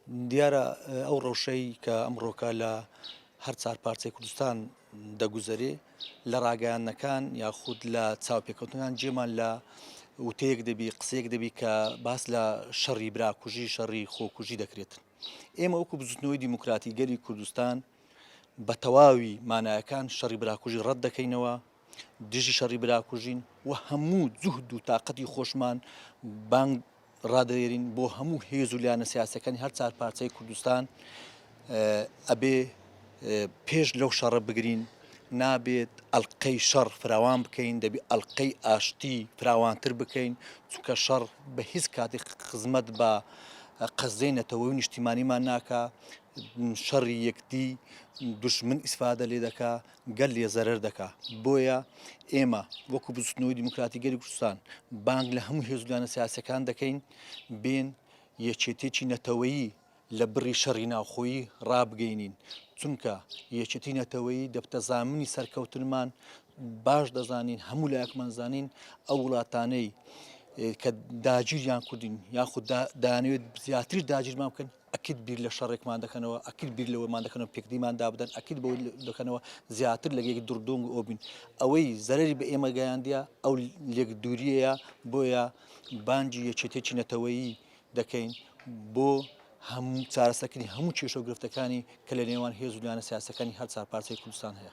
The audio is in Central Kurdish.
دیارە ئەو ڕەوشەی کە ئەمڕۆکە لە هەر چار پارچەی کوردستان دەگوزەرێ لە ڕاگەیاندنەکان یاخود لە چاوپێکەوتنەکان جێمان لە وتەیەک دەبی قسەیەک دەبی کە باس لە شەڕی براکوژی شەڕی خۆکوژی دەکرێت. ئێمە وەکو بزوتنەوەی دیموکراتی گەلی کوردستان بە تەواوی مانایەکان شەڕی براکوژی ڕەت دەکەینەوە، دژی شەڕی براکوژین و هەموو جوهد و تااقەتی خۆشمان بانگ ڕادێرین بۆ هەموو هێز و لیانە سیاسەکانی هەر چار پارچەی کوردستان ئەبێ پێش لەو شەڕە بگرین، نابێت ئەڵلقەی شەڕ فراوان بکەین، دەبی ئەڵلقەی ئاشتی فراوانتر بکەین، چونکە شەڕ بە هیچ کاتێک خزمەت بە قەزەی نەتەوەی نیشتیمانیمان ناکە، شەڕی یەکدی دوشمن ئیسفادە لێ دەکا، گەل لێ زەرەر دەکا. بۆیە ئێمە وەکو بزوتنەوەی دیموکراتی گەلی کوردستان بانگ لە هەموو هێزولیانە سیاسەکان دەکەین بێن یەکێتێکی نەتەوەیی لە بڕی شەڕی ناوخۆیی ڕابگەینین، چونکە یەکێتی نەتەوەیی دەبتە زامنی سەرکەوتنمان باش دەزانین هەموو لایەکمان زانین ئەو وڵاتانەی کە داگیریان کوردین یاخود دانەوێت زیاتر داگیرمان بکەن ئەکید بیر لە شەڕێکمان دەکەنەوە، ئەکید بیر لەوەمان دەکەنەوە پێکدیمان دابدەن، ئەکید بەوەی دەکەنەوە زیاتر لەگەیەک دوڕدۆنگ ئەو بین ئەوەی زەرری بە ئێمە گەیاندیە ئەو لێک دووریەیە. بۆیە بانگی یەکێتێکی نەتەوەیی دەکەین بۆ هەموو چارەسەرکردنی هەموو کێشە و گرفتەکانی کە لە نێوان هێز و لیانە سیاسەکانی هەر چار پارچەی کوردستان هەیە.